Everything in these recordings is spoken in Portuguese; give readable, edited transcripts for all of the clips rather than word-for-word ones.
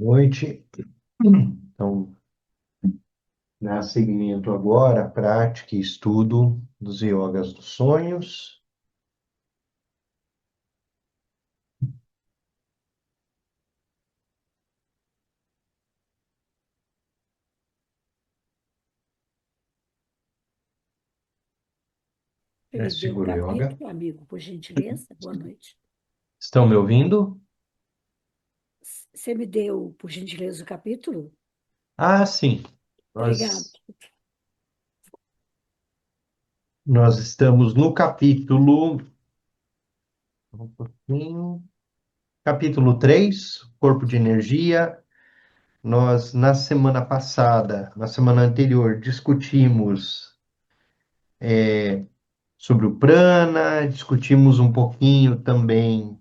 Noite. Então, dá seguimento agora à prática e estudo dos yogas dos sonhos. Você me Preste deu o Guru Yoga. capítulo, amigo, por gentileza? Boa noite. Estão me ouvindo? Você me deu, por gentileza, o capítulo? Ah, sim. Obrigada. Nós estamos no capítulo, um pouquinho, capítulo 3, Corpo de Energia. Nós, na semana passada, na semana anterior, discutimos sobre o prana, discutimos um pouquinho também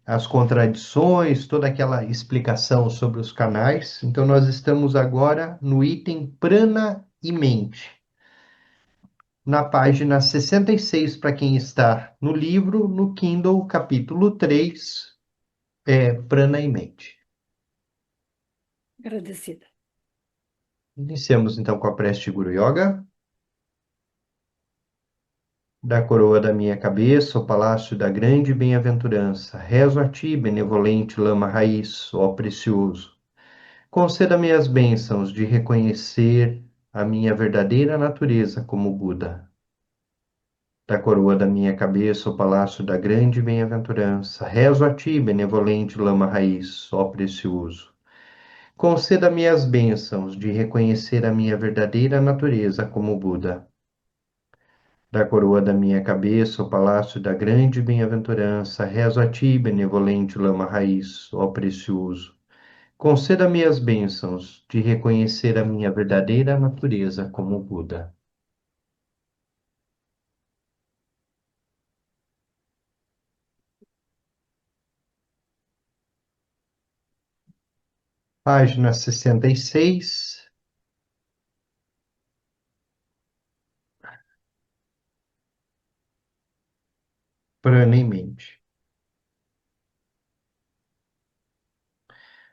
as contradições, toda aquela explicação sobre os canais. Então, nós estamos agora no item prana e mente, na página 66, para quem está no livro, no Kindle, capítulo 3, prana e mente. Agradecida. Iniciamos então com a prece de Guru Yoga. Da coroa da minha cabeça, o palácio da grande bem-aventurança, rezo a ti, benevolente lama raiz, ó precioso. Conceda-me as bênçãos de reconhecer a minha verdadeira natureza como Buda. Da coroa da minha cabeça, o palácio da grande bem-aventurança, rezo a ti, benevolente lama raiz, ó precioso. Conceda-me as bênçãos de reconhecer a minha verdadeira natureza como Buda. Da coroa da minha cabeça, o palácio da grande bem-aventurança, rezo a ti, benevolente lama raiz, ó precioso. Conceda-me as bênçãos de reconhecer a minha verdadeira natureza como Buda. Página 66, prana em mente.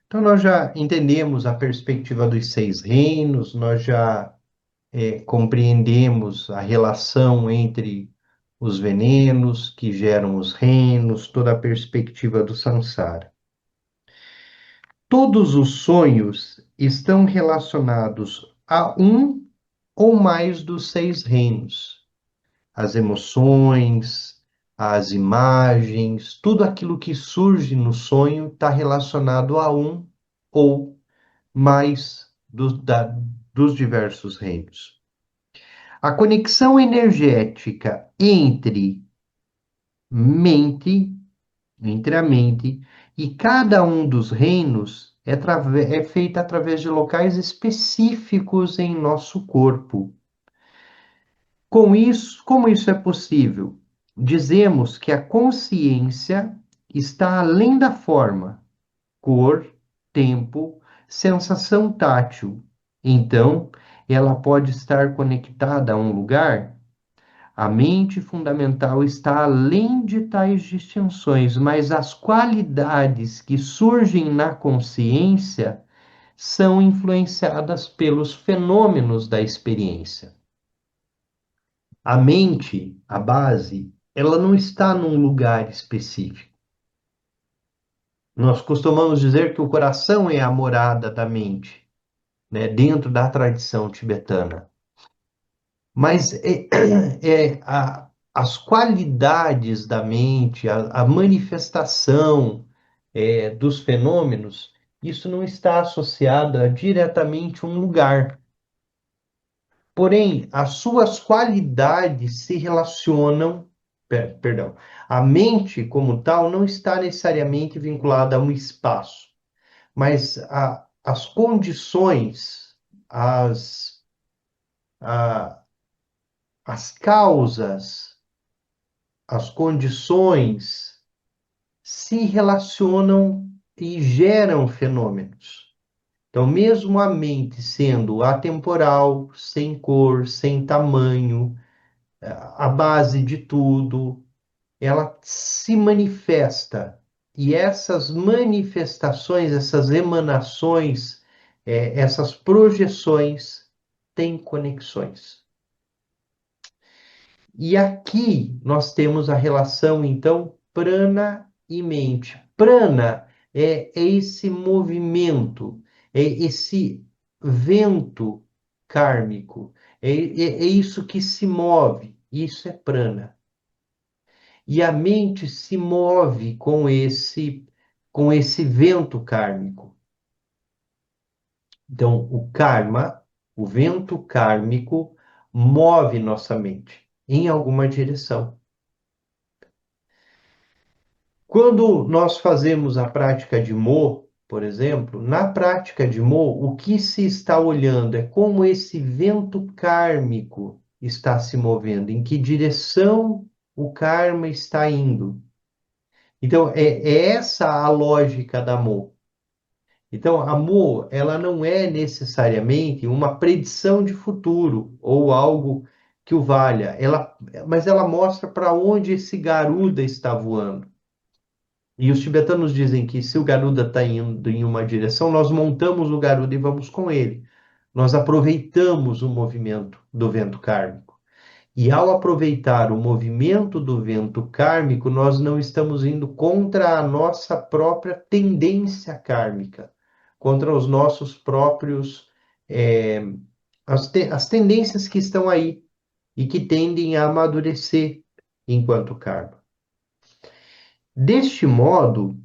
Então, nós já entendemos a perspectiva dos seis reinos, nós já compreendemos a relação entre os venenos que geram os reinos, toda a perspectiva do samsara. Todos os sonhos estão relacionados a um ou mais dos seis reinos. As emoções, as imagens, tudo aquilo que surge no sonho está relacionado a um ou mais dos diversos reinos. A conexão energética mente, entre a mente e cada um dos reinos é feita através de locais específicos em nosso corpo. Com isso, como isso é possível? Dizemos que a consciência está além da forma, cor, tempo, sensação tátil. Então, ela pode estar conectada a um lugar. A mente fundamental está além de tais distinções, mas as qualidades que surgem na consciência são influenciadas pelos fenômenos da experiência. A mente, a base, ela não está num lugar específico. Nós costumamos dizer que o coração é a morada da mente, né, dentro da tradição tibetana. Mas as qualidades da mente, a manifestação dos fenômenos, isso não está associado a diretamente um lugar. Porém, as suas qualidades se relacionam, perdão, a mente como tal não está necessariamente vinculada a um espaço, mas as condições, as, a- as causas, as condições se relacionam e geram fenômenos. Então, mesmo a mente sendo atemporal, sem cor, sem tamanho, a base de tudo, ela se manifesta E essas manifestações, essas emanações, essas projeções têm conexões. E aqui nós temos a relação, então, prana e mente. Prana é esse movimento, é esse vento kármico, é isso que se move, isso é prana. E a mente se move com esse vento kármico. Então, o karma, o vento kármico, move nossa mente em alguma direção. Quando nós fazemos a prática de Mo, por exemplo, na prática de Mo, o que se está olhando é como esse vento kármico está se movendo, em que direção o karma está indo. Então, é essa a lógica da Mo. Então, a Mo, ela não é necessariamente uma predição de futuro ou algo que o valha, mas ela mostra para onde esse garuda está voando. E os tibetanos dizem que se o garuda está indo em uma direção, nós montamos o garuda e vamos com ele. Nós aproveitamos o movimento do vento kármico. E ao aproveitar o movimento do vento kármico, nós não estamos indo contra a nossa própria tendência kármica, contra os nossos próprios, é, as tendências que estão aí e que tendem a amadurecer enquanto karma. Deste modo,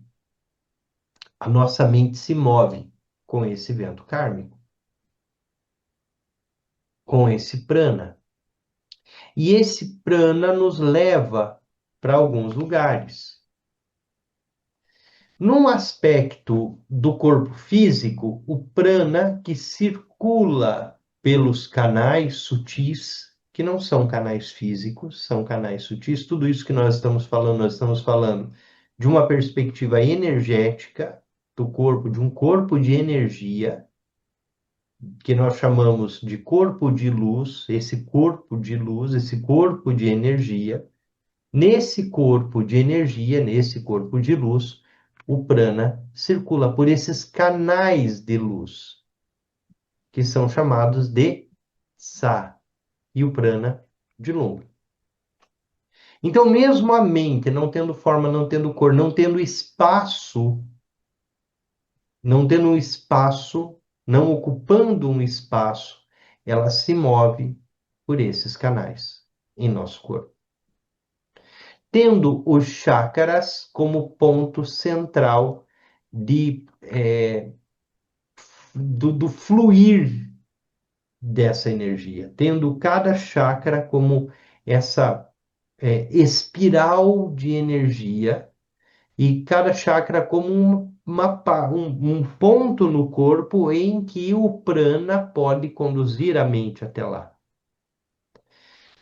a nossa mente se move com esse vento kármico, com esse prana. E esse prana nos leva para alguns lugares. Num aspecto do corpo físico, o prana que circula pelos canais sutis, que não são canais físicos, são canais sutis, tudo isso que nós estamos falando de uma perspectiva energética do corpo, de um corpo de energia, que nós chamamos de corpo de luz, esse corpo de luz, esse corpo de energia. Nesse corpo de energia, nesse corpo de luz, o prana circula por esses canais de luz, que são chamados de sa, e o prana de lung. Então, mesmo a mente não tendo forma, não tendo cor, não tendo um espaço, não ocupando um espaço, ela se move por esses canais em nosso corpo. Tendo os chakras como ponto central do fluir dessa energia, tendo cada chakra como essa espiral de energia e cada chakra como um ponto no corpo em que o prana pode conduzir a mente até lá.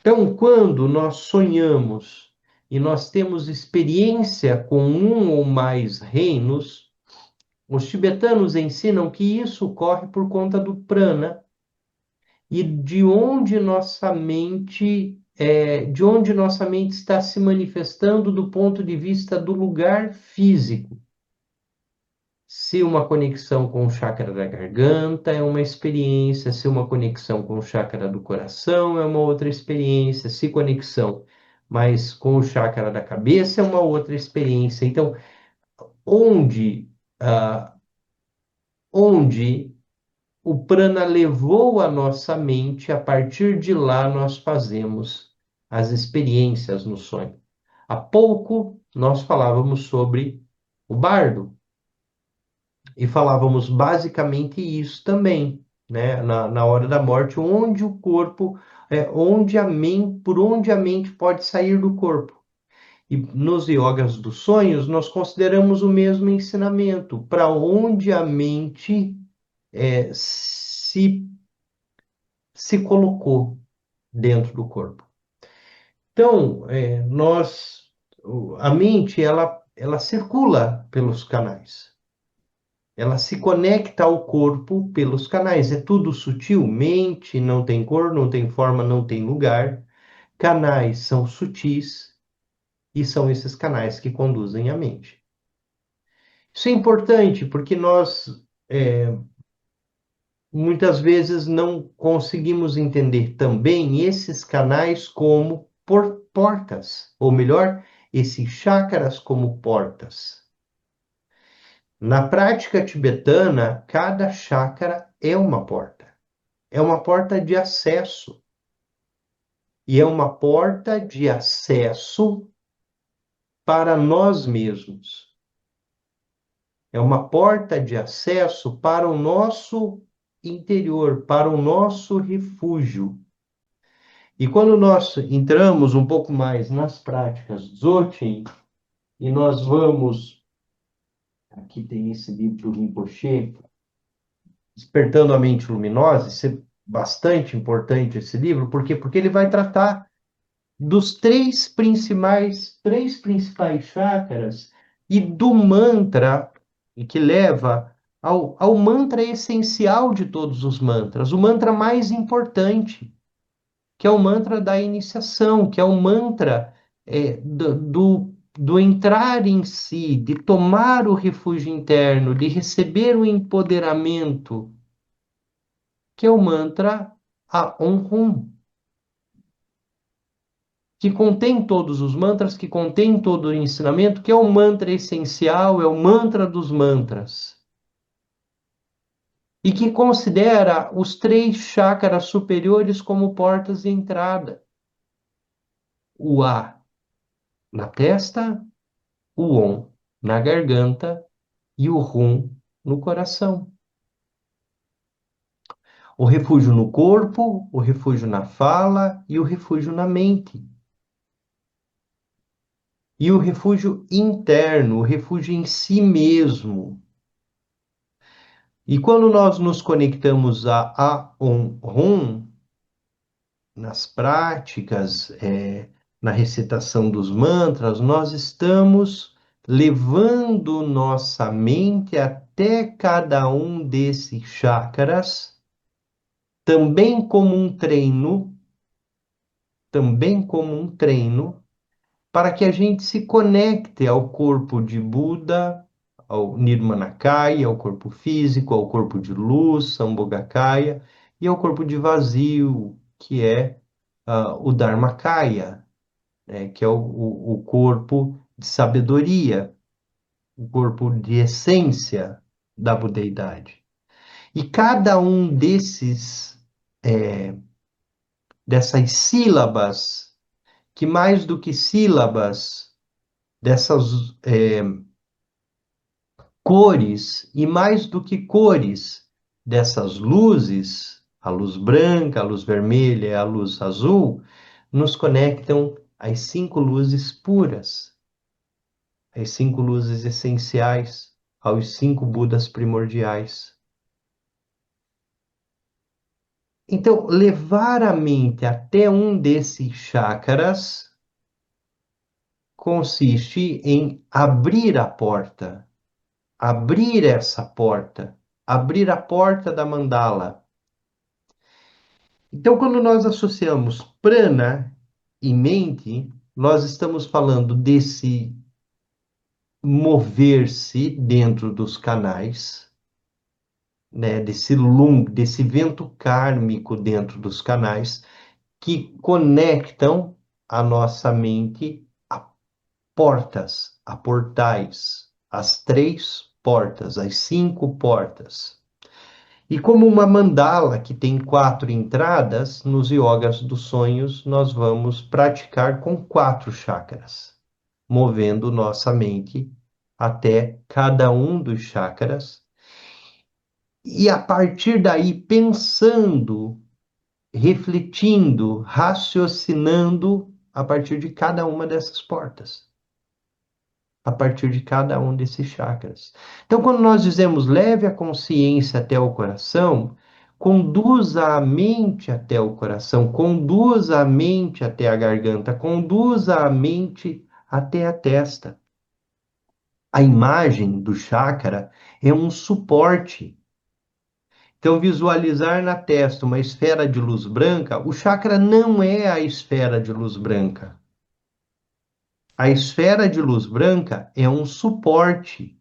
Então, quando nós sonhamos e nós temos experiência com um ou mais reinos, os tibetanos ensinam que isso ocorre por conta do prana e de onde nossa mente está se manifestando do ponto de vista do lugar físico. Se uma conexão com o chakra da garganta é uma experiência, se uma conexão com o chakra do coração é uma outra experiência, se conexão mas com o chakra da cabeça é uma outra experiência. Então, onde, ah, onde o prana levou a nossa mente, a partir de lá nós fazemos as experiências no sonho. Há pouco nós falávamos sobre o bardo e falávamos basicamente isso também, né? Na hora da morte, onde o corpo, por onde a mente pode sair do corpo. E nos yogas dos sonhos, nós consideramos o mesmo ensinamento, para onde a mente é, se, se colocou dentro do corpo. Então, a mente, ela circula pelos canais. Ela se conecta ao corpo pelos canais. É tudo sutil. Mente não tem cor, não tem forma, não tem lugar. Canais são sutis e são esses canais que conduzem a mente. Isso é importante porque nós muitas vezes não conseguimos entender também esses canais como portas, ou melhor, esses chakras como portas. Na prática tibetana, cada chakra é uma porta de acesso, e é uma porta de acesso para nós mesmos. É uma porta de acesso para o nosso interior, para o nosso refúgio. E quando nós entramos um pouco mais nas práticas Dzogchen, e nós vamos, aqui tem esse livro do Rinpoche, Despertando a Mente Luminosa, isso é bastante importante esse livro, por quê? Porque ele vai tratar dos três principais chakras e do mantra e que leva ao mantra essencial de todos os mantras, o mantra mais importante, que é o mantra da iniciação, que é o mantra do entrar em si, de tomar o refúgio interno, de receber o empoderamento, que é o mantra Aum Hum, que contém todos os mantras, que contém todo o ensinamento, que é o mantra essencial, é o mantra dos mantras. E que considera os três chakras superiores como portas de entrada. O A na testa, o On na garganta e o Rum no coração. O refúgio no corpo, o refúgio na fala e o refúgio na mente. E o refúgio interno, o refúgio em si mesmo. E quando nós nos conectamos a um Hum, nas práticas, na recitação dos mantras, nós estamos levando nossa mente até cada um desses chakras, também como um treino, também como um treino, para que a gente se conecte ao corpo de Buda, ao Nirmanakaya, ao corpo físico, ao corpo de luz, Sambhogakaya, e ao corpo de vazio, que é o Dharmakaya, né, que é o corpo de sabedoria, o corpo de essência da budeidade. E cada um dessas sílabas, que mais do que sílabas, dessas cores, e mais do que cores, dessas luzes, a luz branca, a luz vermelha e a luz azul, nos conectam às cinco luzes puras, as cinco luzes essenciais, aos cinco Budas primordiais. Então, levar a mente até um desses chakras consiste em abrir essa porta, abrir a porta da mandala. Então, quando nós associamos prana e mente, nós estamos falando desse mover-se dentro dos canais, né, desse vento kármico dentro dos canais que conectam a nossa mente a portas, a portais, as três portas, as cinco portas. E como uma mandala que tem quatro entradas, nos yogas dos sonhos, nós vamos praticar com quatro chakras, movendo nossa mente até cada um dos chakras e a partir daí pensando, refletindo, raciocinando a partir de cada uma dessas portas, a partir de cada um desses chakras. Então, quando nós dizemos leve a consciência até o coração, conduza a mente até o coração, conduza a mente até a garganta, conduza a mente até a testa. A imagem do chakra é um suporte. Então, visualizar na testa uma esfera de luz branca, o chakra não é a esfera de luz branca. A esfera de luz branca é um suporte,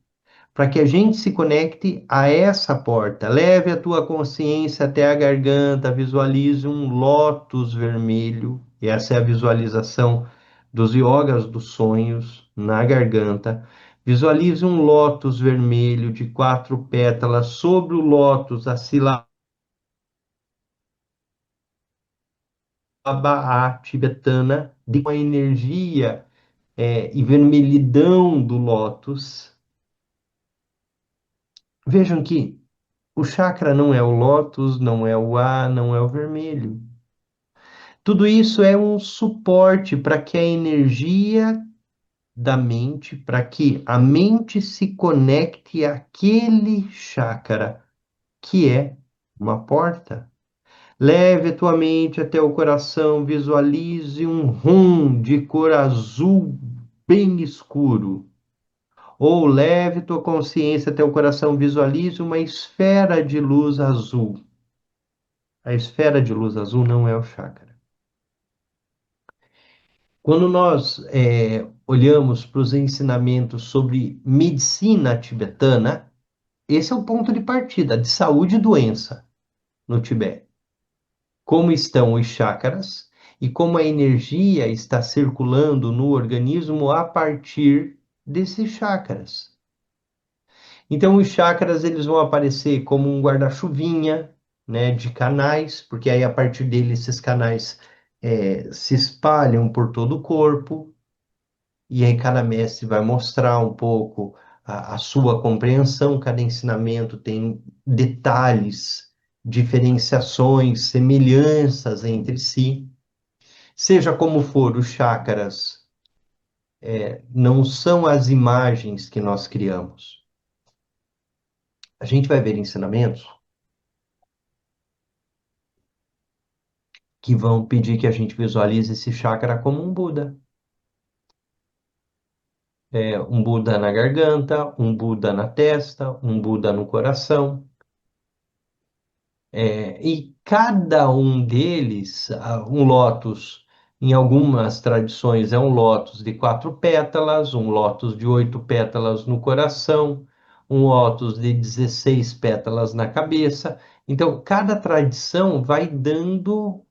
para que a gente se conecte a essa porta. Leve a tua consciência até a garganta, visualize um lótus vermelho, e essa é a visualização dos yogas dos sonhos na garganta. Visualize um lótus vermelho de 4 pétalas. Sobre o lótus, a sílaba A tibetana, de uma energia e vermelhidão do lótus. Vejam que o chakra não é o lótus, não é o A, não é o vermelho. Tudo isso é um suporte para que a energia da mente, para que a mente se conecte àquele chakra, que é uma porta. Leve a tua mente até o coração, visualize um rum de cor azul bem escuro. Ou leve tua consciência até o coração, visualize uma esfera de luz azul. A esfera de luz azul não é o chakra. Quando nós olhamos para os ensinamentos sobre medicina tibetana, esse é o ponto de partida de saúde e doença no Tibete. Como estão os chakras e como a energia está circulando no organismo a partir desses chakras. Então, os chakras eles vão aparecer como um guarda-chuvinha, né, de canais, porque aí a partir dele esses canais se espalham por todo o corpo, e aí cada mestre vai mostrar um pouco a sua compreensão, cada ensinamento tem detalhes, diferenciações, semelhanças entre si. Seja como for, os chakras não são as imagens que nós criamos. A gente vai ver ensinamentos que vão pedir que a gente visualize esse chakra como um Buda. Um Buda na garganta, um Buda na testa, um Buda no coração. E cada um deles, um lótus, em algumas tradições, é um lótus de 4 pétalas, um lótus de 8 pétalas no coração, um lótus de 16 pétalas na cabeça. Então, cada tradição vai dando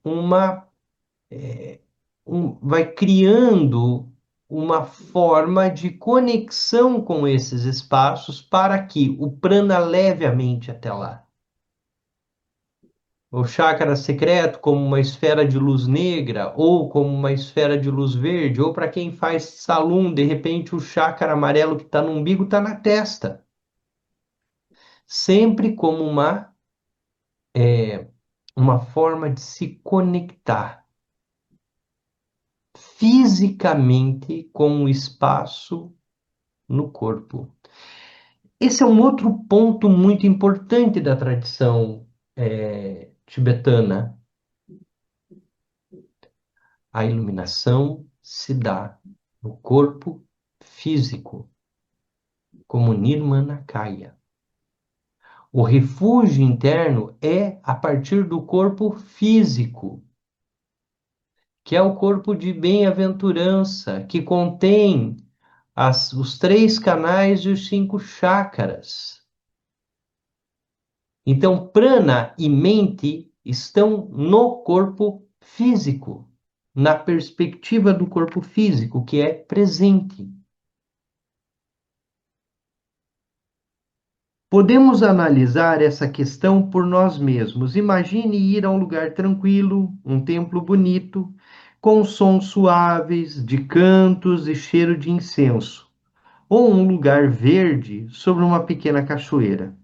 vai criando uma forma de conexão com esses espaços para que o prana leve a mente até lá. O chakra secreto como uma esfera de luz negra ou como uma esfera de luz verde, ou para quem faz salum, de repente o chakra amarelo que está no umbigo está na testa. Sempre como uma forma de se conectar fisicamente com o espaço no corpo. Esse é um outro ponto muito importante da tradição tibetana. A iluminação se dá no corpo físico, como Nirmanakaya. O refúgio interno é a partir do corpo físico, que é o corpo de bem-aventurança, que contém os 3 canais e os 5 chakras. Então, prana e mente estão no corpo físico, na perspectiva do corpo físico, que é presente. Podemos analisar essa questão por nós mesmos. Imagine ir a um lugar tranquilo, um templo bonito, com sons suaves de cantos e cheiro de incenso, ou um lugar verde sobre uma pequena cachoeira.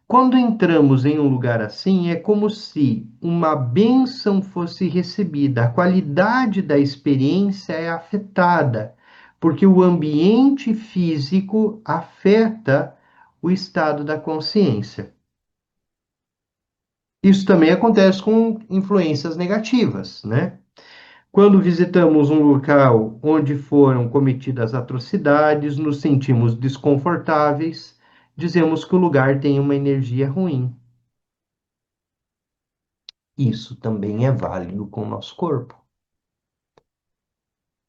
Quando entramos em um lugar assim, é como se uma bênção fosse recebida. A qualidade da experiência é afetada, porque o ambiente físico afeta o estado da consciência. Isso também acontece com influências negativas, né? Quando visitamos um local onde foram cometidas atrocidades, nos sentimos desconfortáveis, dizemos que o lugar tem uma energia ruim. Isso também é válido com o nosso corpo.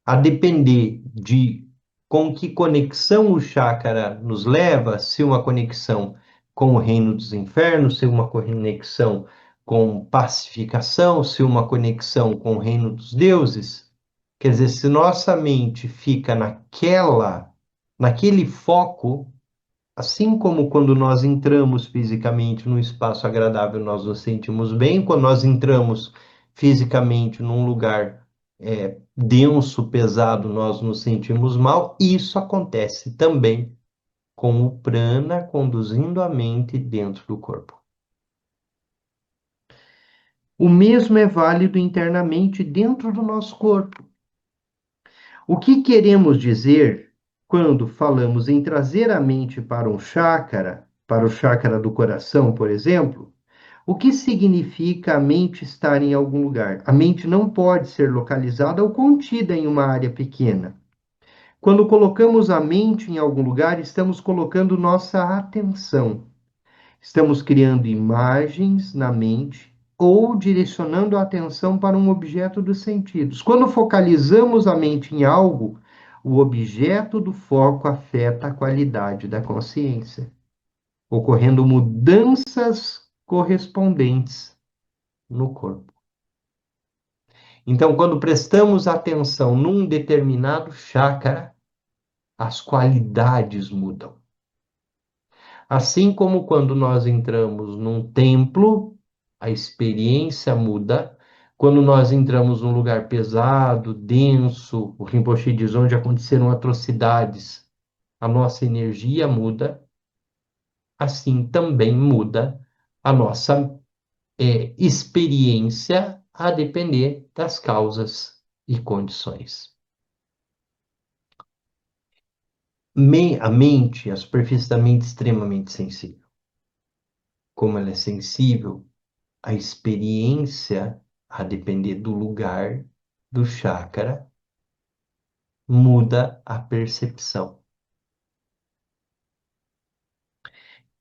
A depender de com que conexão o chácara nos leva, se uma conexão com o reino dos infernos, se uma conexão com pacificação, se uma conexão com o reino dos deuses. Quer dizer, se nossa mente fica naquele foco, assim como quando nós entramos fisicamente num espaço agradável, nós nos sentimos bem, quando nós entramos fisicamente num lugar denso, pesado, nós nos sentimos mal. Isso acontece também com o prana conduzindo a mente dentro do corpo. O mesmo é válido internamente dentro do nosso corpo. O que queremos dizer quando falamos em trazer a mente para um chácara, para o chácara do coração, por exemplo? O que significa a mente estar em algum lugar? A mente não pode ser localizada ou contida em uma área pequena. Quando colocamos a mente em algum lugar, estamos colocando nossa atenção. Estamos criando imagens na mente ou direcionando a atenção para um objeto dos sentidos. Quando focalizamos a mente em algo, o objeto do foco afeta a qualidade da consciência, ocorrendo mudanças correspondentes no corpo. Então, quando prestamos atenção num determinado chakra, as qualidades mudam. Assim como quando nós entramos num templo, a experiência muda. Quando nós entramos num lugar pesado, denso, o Rinpoche diz onde aconteceram atrocidades, a nossa energia muda. Assim também muda a nossa experiência a depender das causas e condições. A mente, a superfície da mente é extremamente sensível. Como ela é sensível, a experiência, a depender do lugar, do chakra, muda a percepção.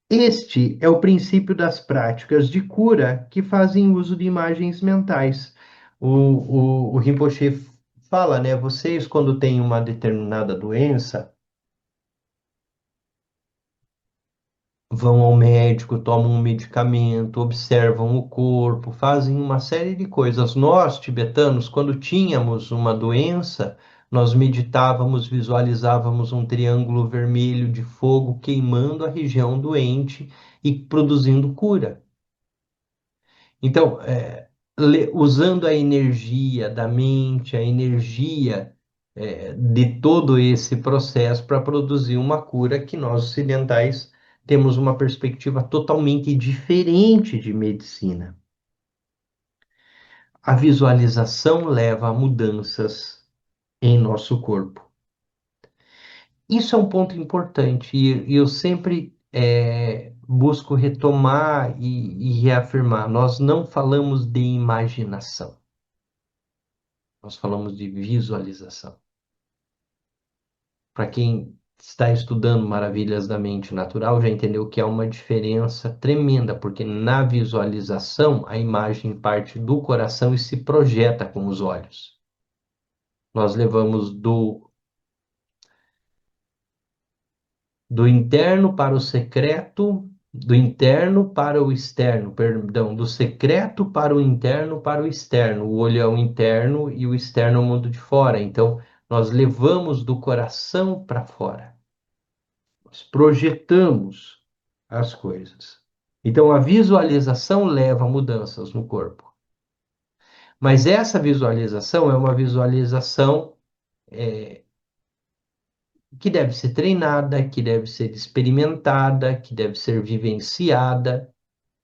Este é o princípio das práticas de cura que fazem uso de imagens mentais. O Rinpoche fala, né? Vocês, quando têm uma determinada doença, vão ao médico, tomam um medicamento, observam o corpo, fazem uma série de coisas. Nós, tibetanos, quando tínhamos uma doença, nós meditávamos, visualizávamos um triângulo vermelho de fogo queimando a região doente e produzindo cura. Então, usando a energia da mente, a energia de todo esse processo para produzir uma cura que nós ocidentais temos uma perspectiva totalmente diferente de medicina. A visualização leva a mudanças em nosso corpo. Isso é um ponto importante e eu sempre busco retomar e reafirmar. Nós não falamos de imaginação, nós falamos de visualização. Para quem está estudando Maravilhas da Mente Natural, já entendeu que há uma diferença tremenda, porque na visualização a imagem parte do coração e se projeta com os olhos. Nós levamos do interno para o secreto, do interno para o externo, perdão, do secreto para o interno para o externo. O olho é o interno e o externo é o mundo de fora. Então, nós levamos do coração para fora. Nós projetamos as coisas. Então, a visualização leva a mudanças no corpo. Mas essa visualização é uma visualização que deve ser treinada, que deve ser experimentada, que deve ser vivenciada,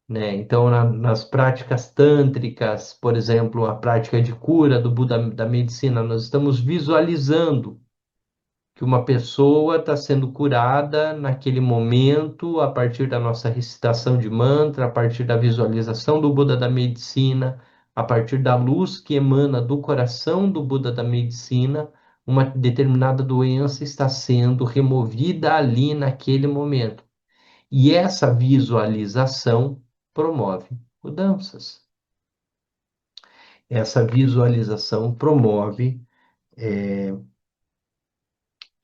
né? Então, nas práticas tântricas, por exemplo, a prática de cura do Buda da medicina, nós estamos visualizando que uma pessoa está sendo curada naquele momento, a partir da nossa recitação de mantra, a partir da visualização do Buda da medicina, a partir da luz que emana do coração do Buda da medicina, uma determinada doença está sendo removida ali naquele momento. E essa visualização promove mudanças. Essa visualização promove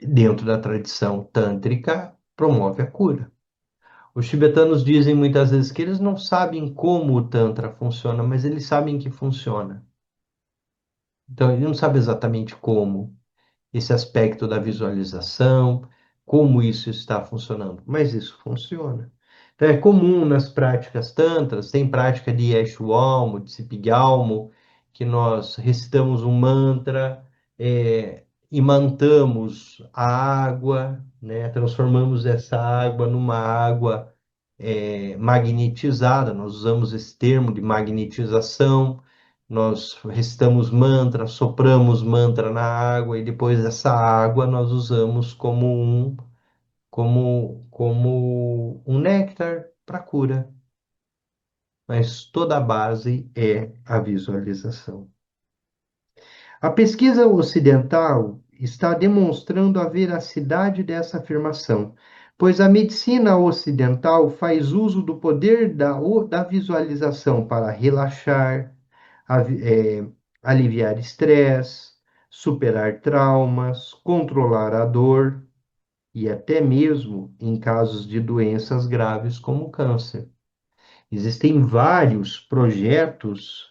dentro da tradição tântrica, promove a cura. Os tibetanos dizem muitas vezes que eles não sabem como o Tantra funciona, mas eles sabem que funciona. Então, ele não sabe exatamente como, esse aspecto da visualização, como isso está funcionando, mas isso funciona. Então, é comum nas práticas tantras, tem prática de Yeshualmo, de Cipigalmo, que nós recitamos um mantra, e mantamos a água, né? Transformamos essa água numa água magnetizada, nós usamos esse termo de magnetização, nós recitamos mantra, sopramos mantra na água e depois essa água nós usamos como um néctar para cura. Mas toda a base é a visualização. A pesquisa ocidental está demonstrando a veracidade dessa afirmação, pois a medicina ocidental faz uso do poder da visualização para relaxar, aliviar estresse, superar traumas, controlar a dor e até mesmo em casos de doenças graves como câncer. Existem vários projetos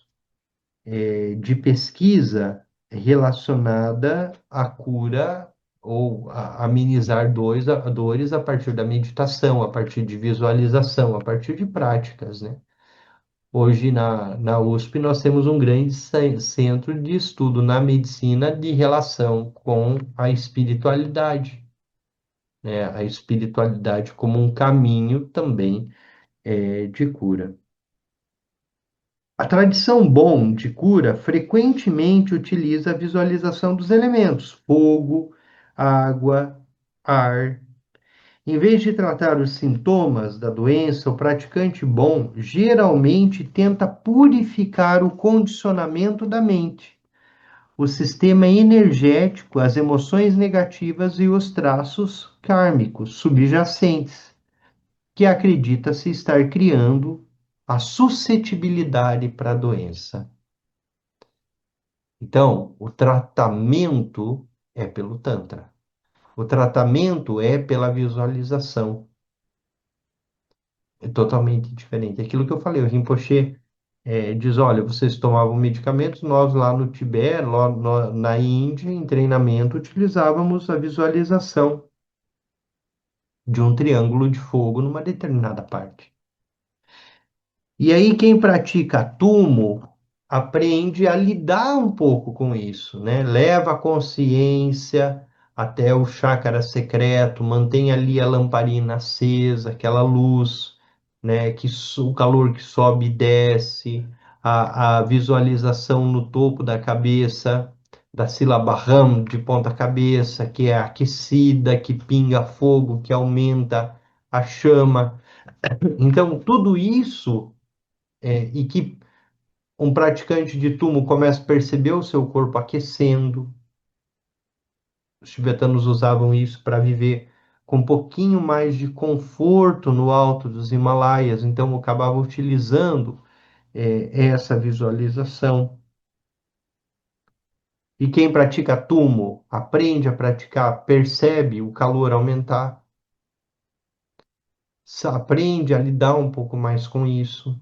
de pesquisa relacionada à cura ou a amenizar dores a partir da meditação, a partir de visualização, a partir de práticas, né? Hoje na USP nós temos um grande centro de estudo na medicina de relação com a espiritualidade, né? A espiritualidade como um caminho também de cura. A tradição Bon de cura frequentemente utiliza a visualização dos elementos fogo, água, ar. Em vez de tratar os sintomas da doença, o praticante Bon geralmente tenta purificar o condicionamento da mente, o sistema energético, as emoções negativas e os traços kármicos subjacentes, que acredita-se estar criando a suscetibilidade para a doença. Então, o tratamento é pelo Tantra. O tratamento é pela visualização. É totalmente diferente. Aquilo que eu falei, o Rinpoche diz, olha, vocês tomavam medicamentos, nós lá no Tibete, lá na Índia, em treinamento, utilizávamos a visualização de um triângulo de fogo numa determinada parte. E aí, quem pratica Tumo aprende a lidar um pouco com isso, né? Leva a consciência até o chácara secreto, mantém ali a lamparina acesa, aquela luz, né? O calor que sobe e desce, a visualização no topo da cabeça, da sílaba Ram de ponta cabeça, que é aquecida, que pinga fogo, que aumenta a chama. Então, tudo isso e que um praticante de tumo começa a perceber o seu corpo aquecendo. Os tibetanos usavam isso para viver com um pouquinho mais de conforto no alto dos Himalaias, então eu acabava utilizando essa visualização. E quem pratica tumo aprende a praticar, percebe o calor aumentar, aprende a lidar um pouco mais com isso.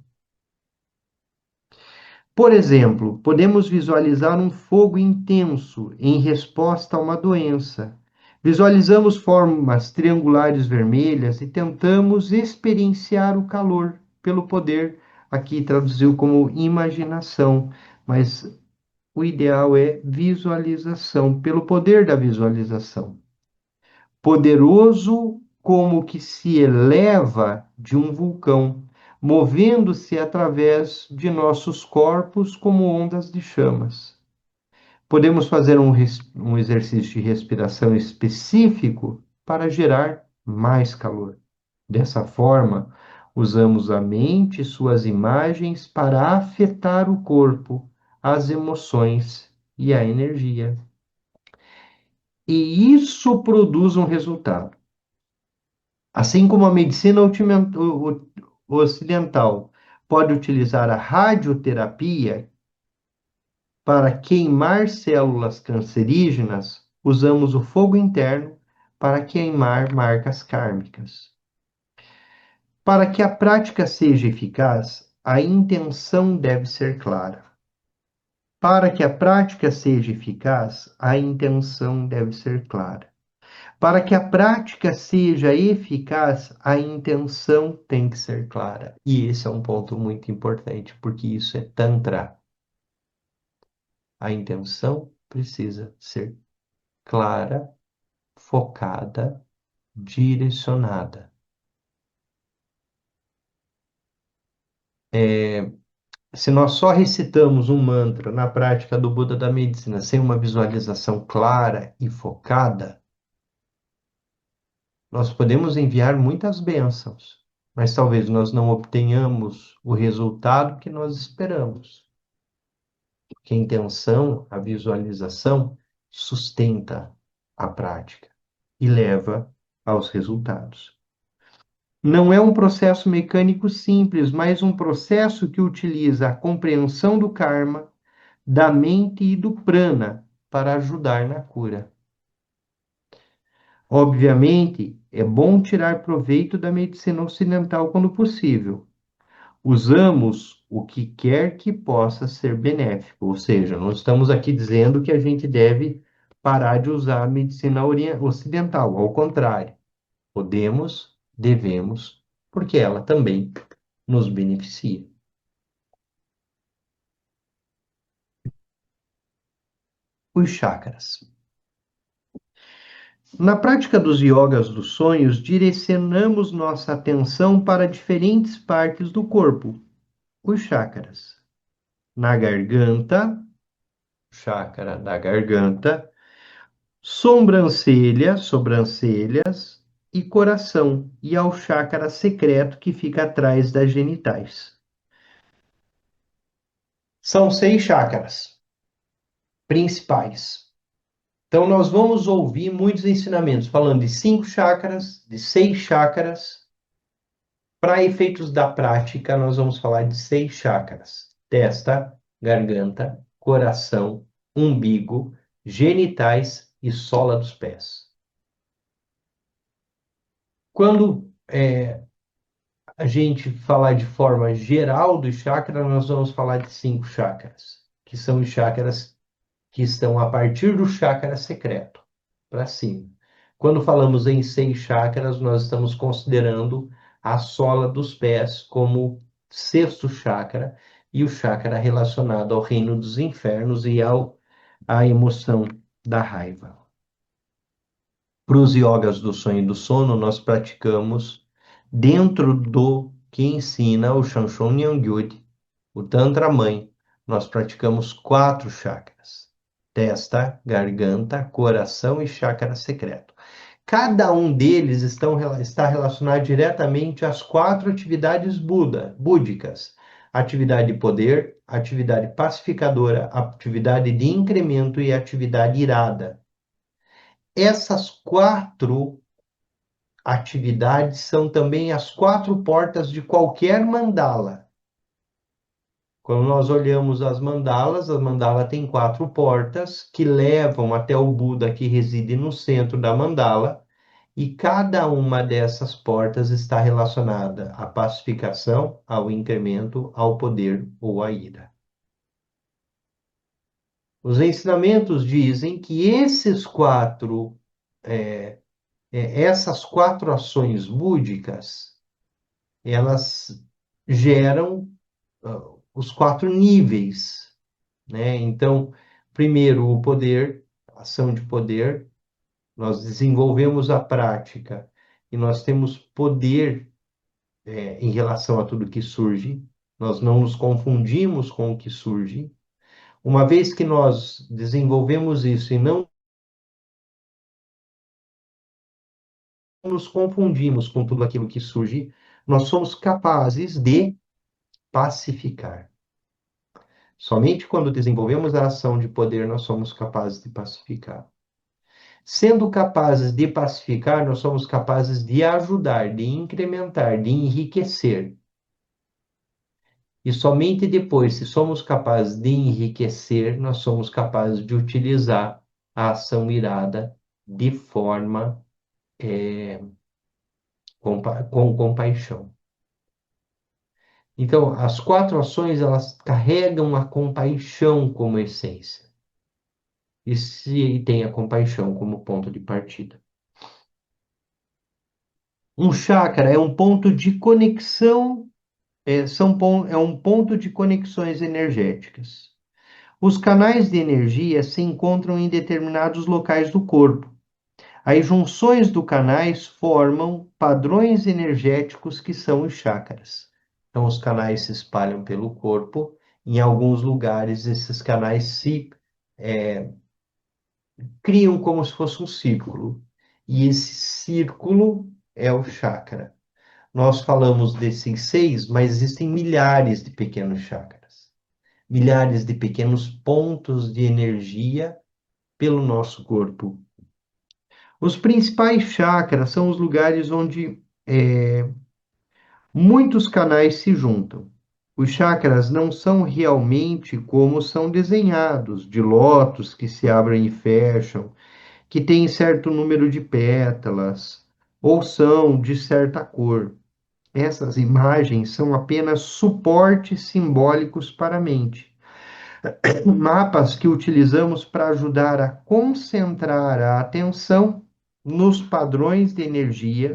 Por exemplo, podemos visualizar um fogo intenso em resposta a uma doença. Visualizamos formas triangulares vermelhas e tentamos experienciar o calor pelo poder. Aqui traduziu como imaginação, mas o ideal é visualização, pelo poder da visualização. Poderoso como que se eleva de um vulcão, movendo-se através de nossos corpos como ondas de chamas. Podemos fazer um exercício de respiração específico para gerar mais calor. Dessa forma, usamos a mente e suas imagens para afetar o corpo, as emoções e a energia. E isso produz um resultado. Assim como a medicina ocidental pode utilizar a radioterapia para queimar células cancerígenas, usamos o fogo interno para queimar marcas kármicas. Para que a prática seja eficaz, a intenção deve ser clara. Para que a prática seja eficaz, a intenção deve ser clara. Para que a prática seja eficaz, a intenção tem que ser clara. E esse é um ponto muito importante, porque isso é Tantra. A intenção precisa ser clara, focada, direcionada. Se nós só recitamos um mantra na prática do Buda da medicina sem uma visualização clara e focada, nós podemos enviar muitas bênçãos, mas talvez nós não obtenhamos o resultado que nós esperamos. Porque a intenção, a visualização, sustenta a prática e leva aos resultados. Não é um processo mecânico simples, mas um processo que utiliza a compreensão do karma, da mente e do prana para ajudar na cura. Obviamente, é bom tirar proveito da medicina ocidental quando possível. Usamos o que quer que possa ser benéfico, ou seja, não estamos aqui dizendo que a gente deve parar de usar a medicina ocidental, ao contrário, podemos, devemos, porque ela também nos beneficia. Os chakras. Na prática dos yogas dos sonhos, direcionamos nossa atenção para diferentes partes do corpo, os chakras. Na garganta, chakra da garganta, sobrancelha, sobrancelhas e coração, e ao chakra secreto que fica atrás das genitais. São 6 chakras principais. Então, nós vamos ouvir muitos ensinamentos falando de 5 chakras, de 6 chakras. Para efeitos da prática, nós vamos falar de 6 chakras: testa, garganta, coração, umbigo, genitais e sola dos pés. Quando a gente falar de forma geral do chakra, nós vamos falar de 5 chakras, que são os chakras que estão a partir do chakra secreto, para cima. Quando falamos em 6 chakras, nós estamos considerando a sola dos pés como sexto chakra e o chakra relacionado ao reino dos infernos e à emoção da raiva. Para os yogas do sonho e do sono, nós praticamos dentro do que ensina o Shanshon Nyangyud, o Tantra Mãe, nós praticamos 4 chakras: testa, garganta, coração e chakra secreto. Cada um deles está relacionado diretamente às 4 atividades búdicas: atividade de poder, atividade pacificadora, atividade de incremento e atividade irada. Essas 4 atividades são também as 4 portas de qualquer mandala. Quando nós olhamos as mandalas, a mandala tem 4 portas que levam até o Buda que reside no centro da mandala, e cada uma dessas portas está relacionada à pacificação, ao incremento, ao poder ou à ira. Os ensinamentos dizem que essas 4 ações búdicas, elas geram os 4 níveis, né? Então, primeiro, o poder, ação de poder, nós desenvolvemos a prática e nós temos poder em relação a tudo que surge, nós não nos confundimos com o que surge. Uma vez que nós desenvolvemos isso e não nos confundimos com tudo aquilo que surge, nós somos capazes de pacificar. Somente quando desenvolvemos a ação de poder, nós somos capazes de pacificar. Sendo capazes de pacificar, nós somos capazes de ajudar, de incrementar, de enriquecer. E somente depois, se somos capazes de enriquecer, nós somos capazes de utilizar a ação irada de forma com compaixão. Então, as quatro ações, elas carregam a compaixão como essência. E tem a compaixão como ponto de partida. Um chakra é um ponto de conexão, é um ponto de conexões energéticas. Os canais de energia se encontram em determinados locais do corpo. As junções do canais formam padrões energéticos que são os chakras. Então, os canais se espalham pelo corpo. Em alguns lugares, esses canais se criam como se fosse um círculo. E esse círculo é o chakra. Nós falamos desses seis, mas existem milhares de pequenos chakras, milhares de pequenos pontos de energia pelo nosso corpo. Os principais chakras são os lugares onde muitos canais se juntam. Os chakras não são realmente como são desenhados, de lótus que se abrem e fecham, que têm certo número de pétalas, ou são de certa cor. Essas imagens são apenas suportes simbólicos para a mente. Mapas que utilizamos para ajudar a concentrar a atenção nos padrões de energia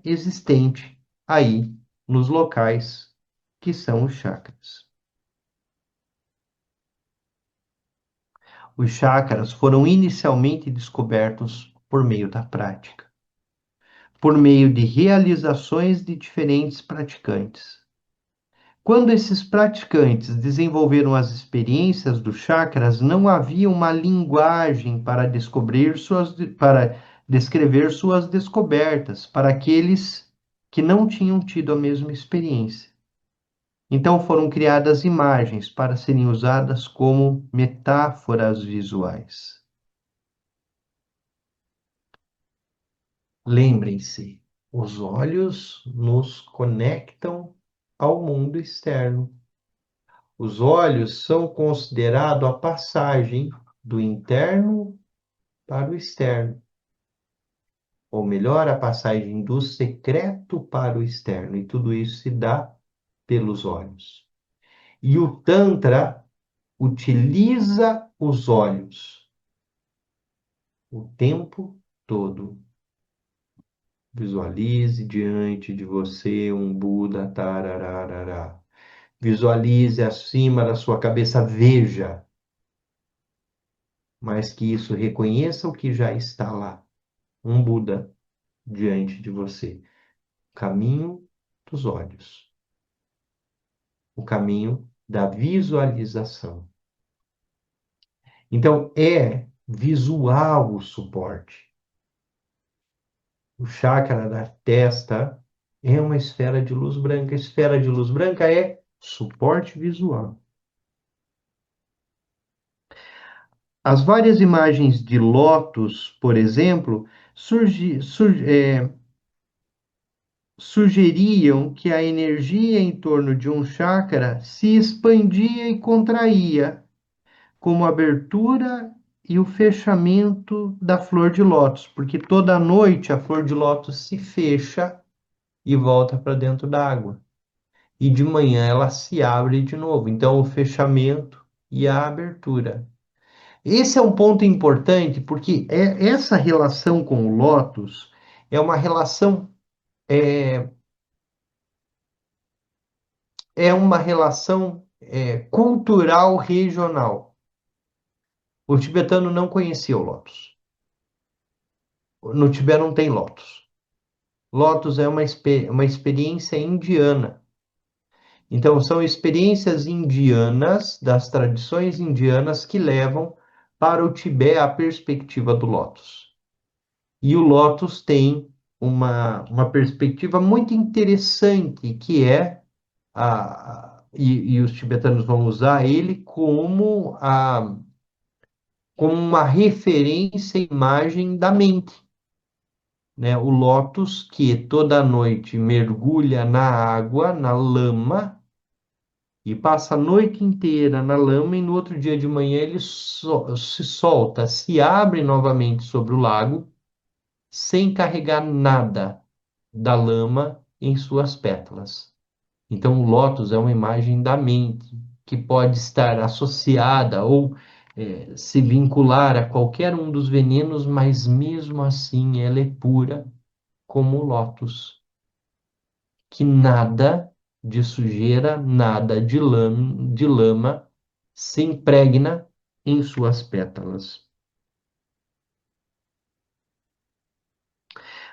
existente aí nos locais que são os chakras. Os chakras foram inicialmente descobertos por meio da prática, por meio de realizações de diferentes praticantes. Quando esses praticantes desenvolveram as experiências dos chakras, não havia uma linguagem para descrever suas descobertas para aqueles que não tinham tido a mesma experiência. Então foram criadas imagens para serem usadas como metáforas visuais. Lembrem-se, os olhos nos conectam ao mundo externo. Os olhos são considerados a passagem do interno para o externo, ou melhor, a passagem do secreto para o externo, e tudo isso se dá pelos olhos. E o Tantra utiliza os olhos o tempo todo. Visualize diante de você um Buda, tarararará. Visualize acima da sua cabeça, veja, mas que isso reconheça o que já está lá. Um Buda diante de você. Caminho dos olhos. O caminho da visualização. Então, é visual o suporte. O chakra da testa é uma esfera de luz branca. A esfera de luz branca é suporte visual. As várias imagens de lótus, por exemplo, sugeriam que a energia em torno de um chakra se expandia e contraía, como a abertura e o fechamento da flor de lótus, porque toda noite a flor de lótus se fecha e volta para dentro da água. E de manhã ela se abre de novo. Então, o fechamento e a abertura. Esse é um ponto importante, porque essa relação com o lótus é uma relação é, é uma relação cultural regional. O tibetano não conhecia o lótus. No Tibete não tem lótus. Lótus é uma experiência indiana. Então, são experiências indianas, das tradições indianas, que levam para o Tibete a perspectiva do lótus. E o lótus tem uma perspectiva muito interessante, que é e os tibetanos vão usar ele como uma referência à imagem da mente, né? O lótus que toda noite mergulha na água, na lama, e passa a noite inteira na lama, e no outro dia de manhã ele se solta, se abre novamente sobre o lago, sem carregar nada da lama em suas pétalas. Então, o lótus é uma imagem da mente que pode estar associada ou se vincular a qualquer um dos venenos, mas mesmo assim ela é pura como o lótus, que nada de sujeira, nada de lama se impregna em suas pétalas.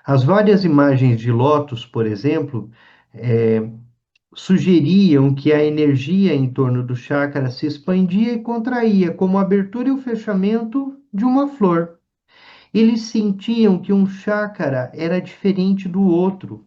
As várias imagens de lótus, por exemplo, eh, sugeriam que a energia em torno do chakra se expandia e contraía, como a abertura e o fechamento de uma flor. Eles sentiam que um chakra era diferente do outro,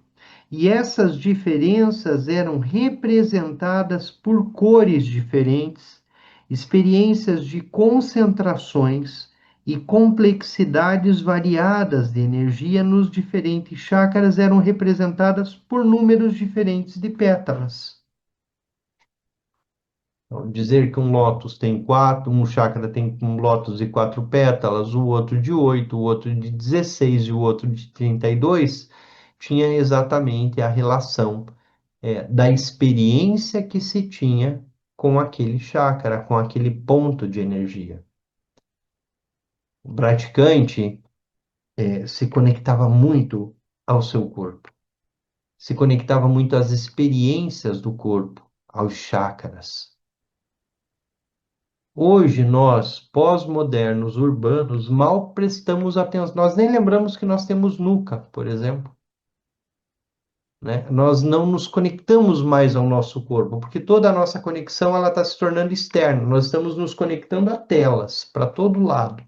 e essas diferenças eram representadas por cores diferentes, experiências de concentrações e complexidades variadas de energia nos diferentes chakras eram representadas por números diferentes de pétalas. Então, dizer que um lótus tem quatro, um chakra tem um lótus de quatro pétalas, o outro de oito, o outro de 16 e o outro de 32, tinha exatamente a relação da experiência que se tinha com aquele chakra, com aquele ponto de energia. O praticante se conectava muito ao seu corpo, se conectava muito às experiências do corpo, aos chakras. Hoje, nós, pós-modernos, urbanos, mal prestamos atenção. Nós nem lembramos que nós temos nuca, por exemplo, né? Nós não nos conectamos mais ao nosso corpo, porque toda a nossa conexão ela está se tornando externa. Nós estamos nos conectando a telas, para todo lado.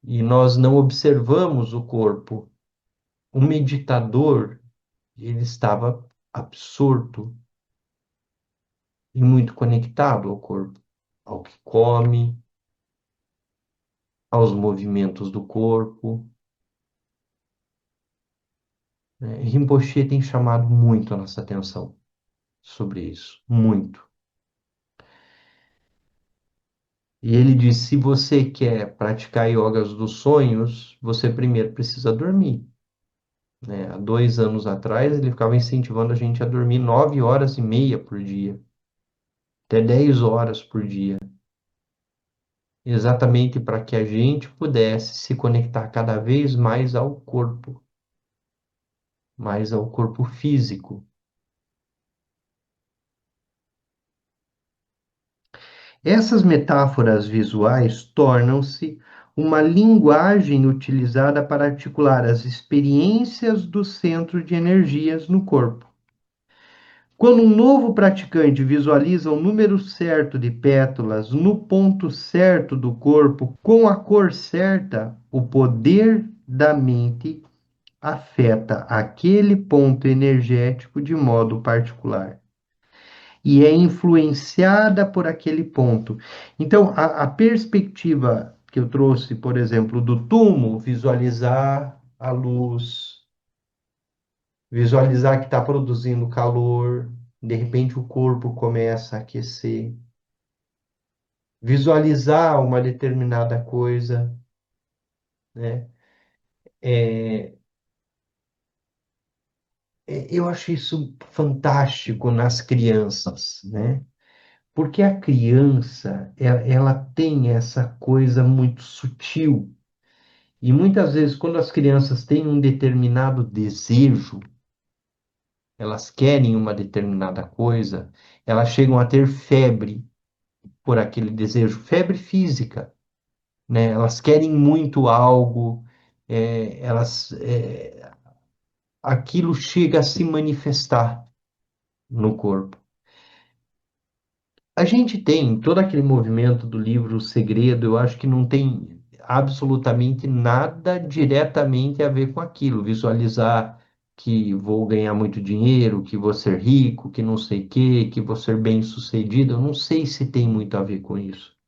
E nós não observamos o corpo. O meditador, ele estava absorto e muito conectado ao corpo, ao que come, aos movimentos do corpo. Rinpoche tem chamado muito a nossa atenção sobre isso, muito. E ele diz: se você quer praticar yogas dos sonhos, você primeiro precisa dormir. Né? Há 2 anos atrás, ele ficava incentivando a gente a dormir 9 horas e meia por dia, até 10 horas por dia, exatamente para que a gente pudesse se conectar cada vez mais ao corpo físico. Essas metáforas visuais tornam-se uma linguagem utilizada para articular as experiências do centro de energias no corpo. Quando um novo praticante visualiza o número certo de pétalas no ponto certo do corpo, com a cor certa, o poder da mente afeta aquele ponto energético de modo particular e é influenciada por aquele ponto. Então, a perspectiva que eu trouxe, por exemplo, do túmulo, visualizar a luz, visualizar que está produzindo calor, de repente o corpo começa a aquecer, visualizar uma determinada coisa, né? É, eu acho isso fantástico nas crianças, né? Porque a criança, ela tem essa coisa muito sutil. E muitas vezes, quando as crianças têm um determinado desejo, elas querem uma determinada coisa, elas chegam a ter febre por aquele desejo, febre física, né? Elas querem muito algo, aquilo chega a se manifestar no corpo. A gente tem todo aquele movimento do livro O Segredo, eu acho que não tem absolutamente nada diretamente a ver com aquilo. Visualizar que vou ganhar muito dinheiro, que vou ser rico, que não sei o quê, que vou ser bem-sucedido, eu não sei se tem muito a ver com isso.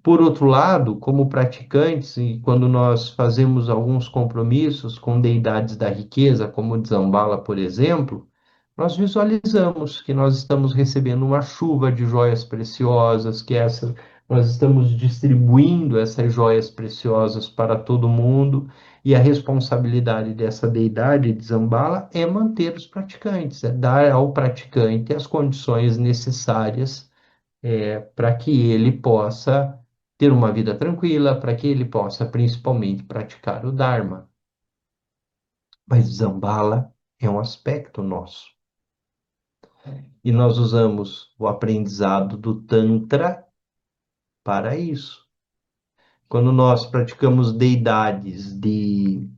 Por outro lado, como praticantes, e quando nós fazemos alguns compromissos com deidades da riqueza, como Dzambala, por exemplo, nós visualizamos que nós estamos recebendo uma chuva de joias preciosas, que essas Nós estamos distribuindo essas joias preciosas para todo mundo, e a responsabilidade dessa deidade de Zambala é manter os praticantes, é dar ao praticante as condições necessárias para que ele possa ter uma vida tranquila, para que ele possa principalmente praticar o Dharma. Mas Zambala é um aspecto nosso. E nós usamos o aprendizado do Tantra para isso. Quando nós praticamos deidades de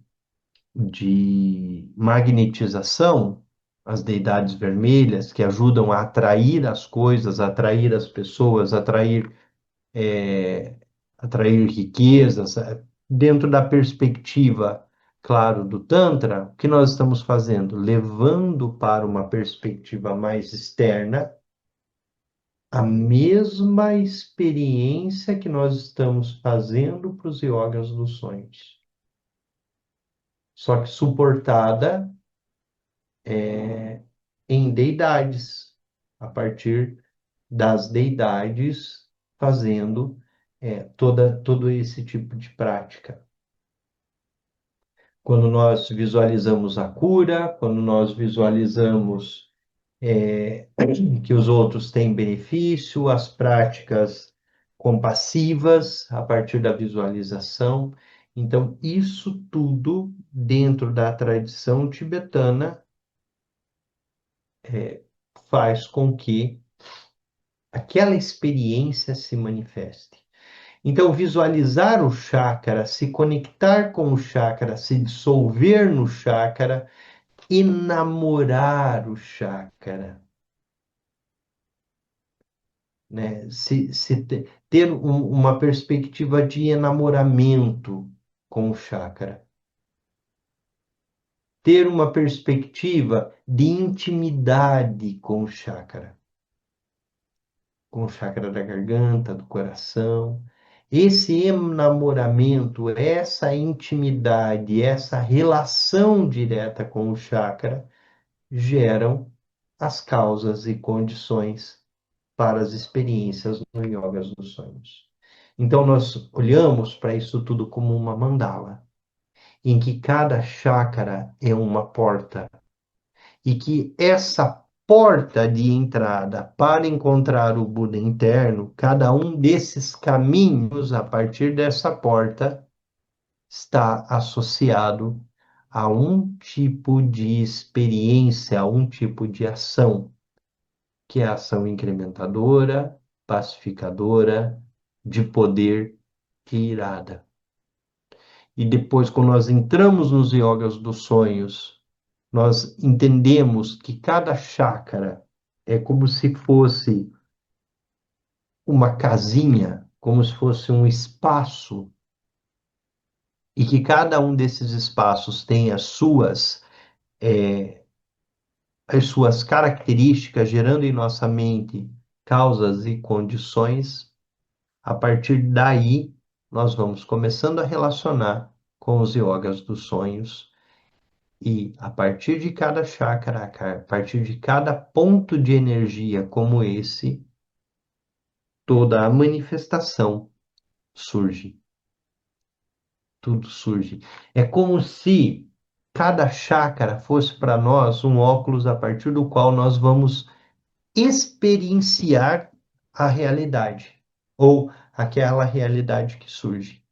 magnetização, as deidades vermelhas, que ajudam a atrair as coisas, atrair as pessoas, é, atrair riquezas, dentro da perspectiva, claro, do Tantra, o que nós estamos fazendo? Levando para uma perspectiva mais externa a mesma experiência que nós estamos fazendo para os yogas dos sonhos, só que suportada em deidades, a partir das deidades fazendo todo esse tipo de prática. Quando nós visualizamos a cura, quando nós visualizamos que os outros têm benefício, as práticas compassivas a partir da visualização. Então, isso tudo dentro da tradição tibetana faz com que aquela experiência se manifeste. Então, visualizar o chakra, se conectar com o chakra, se dissolver no chakra, enamorar o chakra, né? Ter uma perspectiva de enamoramento com o chakra, ter uma perspectiva de intimidade com o chakra da garganta, do coração. Esse enamoramento, essa intimidade, essa relação direta com o chakra geram as causas e condições para as experiências no Yoga dos Sonhos. Então, nós olhamos para isso tudo como uma mandala, em que cada chácara é uma porta, e que essa porta de entrada para encontrar o Buda interno, cada um desses caminhos a partir dessa porta está associado a um tipo de experiência, a um tipo de ação, que é a ação incrementadora, pacificadora, de poder e irada. E depois, quando nós entramos nos yogas dos sonhos, nós entendemos que cada chácara é como se fosse uma casinha, como se fosse um espaço, e que cada um desses espaços tem as suas características, gerando em nossa mente causas e condições. A partir daí, nós vamos começando a relacionar com os yogas dos sonhos, e a partir de cada chakra, a partir de cada ponto de energia como esse, toda a manifestação surge. Tudo surge. É como se cada chácara fosse para nós um óculos a partir do qual nós vamos experienciar a realidade, ou aquela realidade que surge.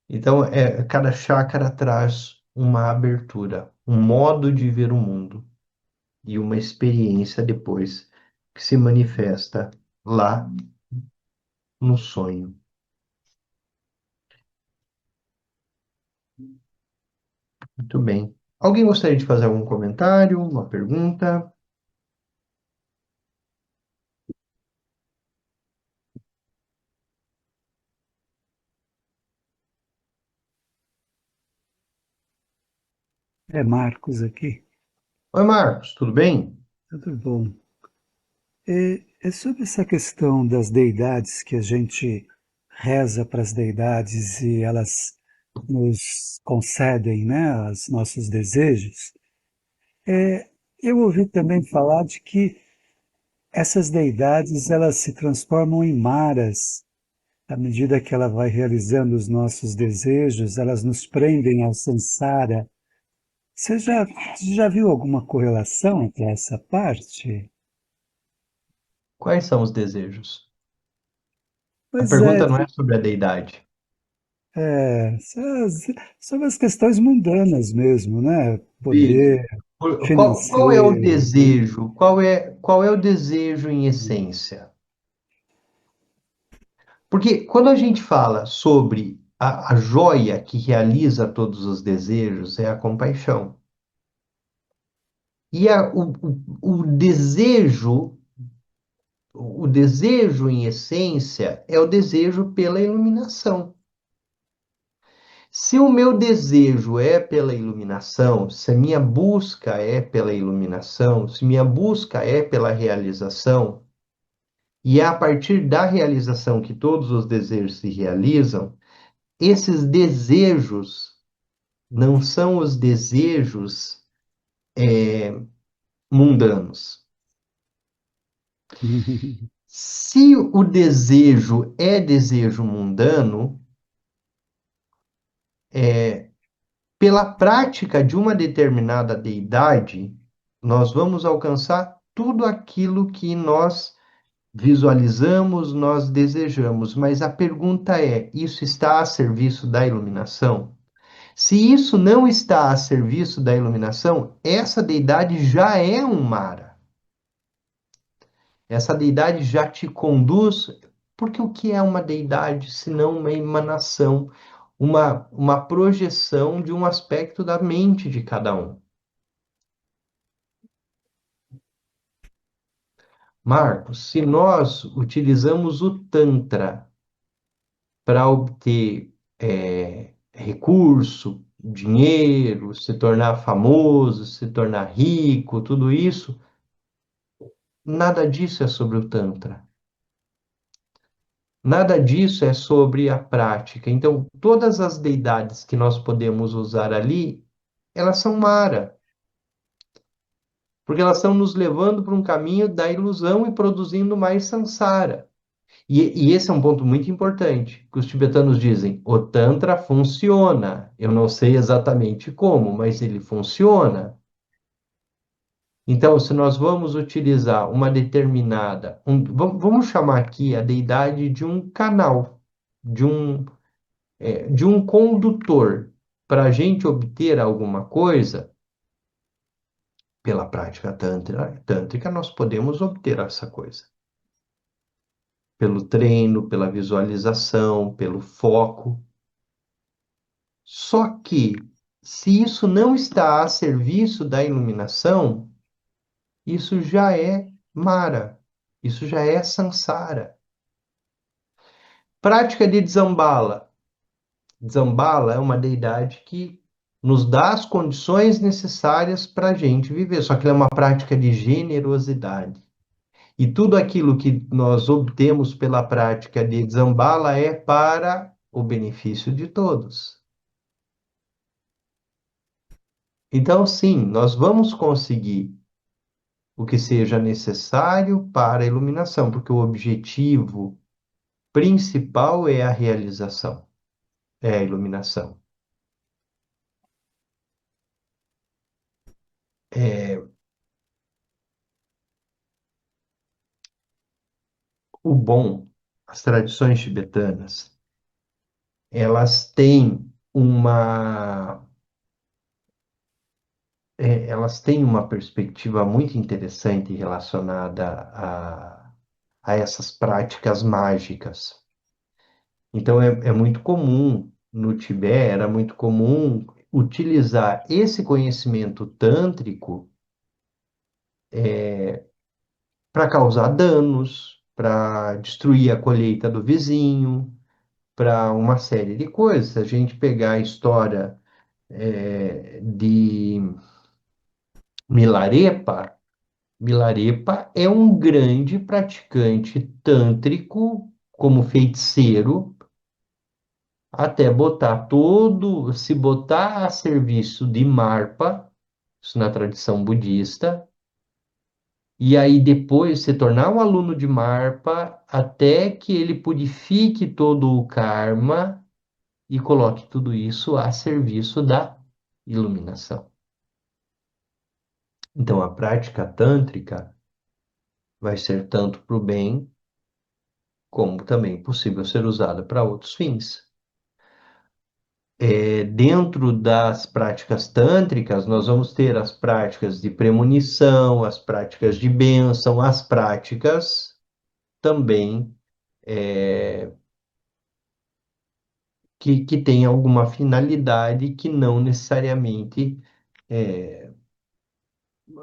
Então, cada chácara traz uma abertura, um modo de ver o mundo e uma experiência depois que se manifesta lá no sonho. Muito bem. Alguém gostaria de fazer algum comentário, uma pergunta? É Marcos aqui. Oi, Marcos, tudo bem? Tudo bom? É sobre essa questão das deidades, que a gente reza para as deidades e elas nos concedem, né, os nossos desejos. Eu ouvi também falar de que essas deidades elas se transformam em maras. À medida que ela vai realizando os nossos desejos, elas nos prendem ao samsara. Você já viu alguma correlação entre essa parte? Quais são os desejos? A Pois é, pergunta não é sobre a deidade. sobre as questões mundanas mesmo, né? Isso. Poder Qual é o financeiro, né? desejo? Qual é o desejo em essência? Porque quando a gente fala sobre a joia que realiza todos os desejos, é a compaixão. E o desejo em essência é o desejo pela iluminação. Se o meu desejo é pela iluminação, se a minha busca é pela iluminação, se minha busca é pela realização, e é a partir da realização que todos os desejos se realizam, esses desejos não são os desejos mundanos. Se o desejo é desejo mundano, pela prática de uma determinada deidade, nós vamos alcançar tudo aquilo que nós visualizamos, nós desejamos. Mas a pergunta é: isso está a serviço da iluminação? Se isso não está a serviço da iluminação, essa deidade já é um Mara. Essa deidade já te conduz, porque o que é uma deidade se não uma emanação, uma projeção de um aspecto da mente de cada um? Marcos, se nós utilizamos o Tantra para obter recurso, dinheiro, se tornar famoso, se tornar rico, tudo isso, nada disso é sobre o Tantra. Nada disso é sobre a prática. Então, todas as deidades que nós podemos usar ali, elas são Mara, porque elas estão nos levando para um caminho da ilusão e produzindo mais samsara. E esse é um ponto muito importante, que os tibetanos dizem, o Tantra funciona. Eu não sei exatamente como, mas ele funciona. Então, se nós vamos utilizar uma determinada, vamos chamar aqui a deidade de um canal, de de um condutor, para a gente obter alguma coisa, pela prática tântrica, nós podemos obter essa coisa. Pelo treino, pela visualização, pelo foco. Só que, se isso não está a serviço da iluminação, isso já é Mara, isso já é Sansara. Prática de Dzambala. Dzambala é uma deidade que nos dá as condições necessárias para a gente viver, só que ela é uma prática de generosidade. E tudo aquilo que nós obtemos pela prática de Dzambala é para o benefício de todos. Então, sim, nós vamos conseguir o que seja necessário para a iluminação, porque o objetivo principal é a realização, é a iluminação. É, o bom, as tradições tibetanas, elas têm uma perspectiva muito interessante relacionada a essas práticas mágicas. Então, é muito comum, no Tibete, era muito comum utilizar esse conhecimento tântrico para causar danos, para destruir a colheita do vizinho, para uma série de coisas. Se a gente pegar a história de Milarepa, Milarepa é um grande praticante tântrico como feiticeiro, até se botar a serviço de Marpa, isso na tradição budista, e aí depois se tornar um aluno de Marpa até que ele purifique todo o karma e coloque tudo isso a serviço da iluminação. Então, a prática tântrica vai ser tanto para o bem, como também possível ser usada para outros fins. Dentro das práticas tântricas, nós vamos ter as práticas de premonição, as práticas de bênção, as práticas também que têm alguma finalidade que não necessariamente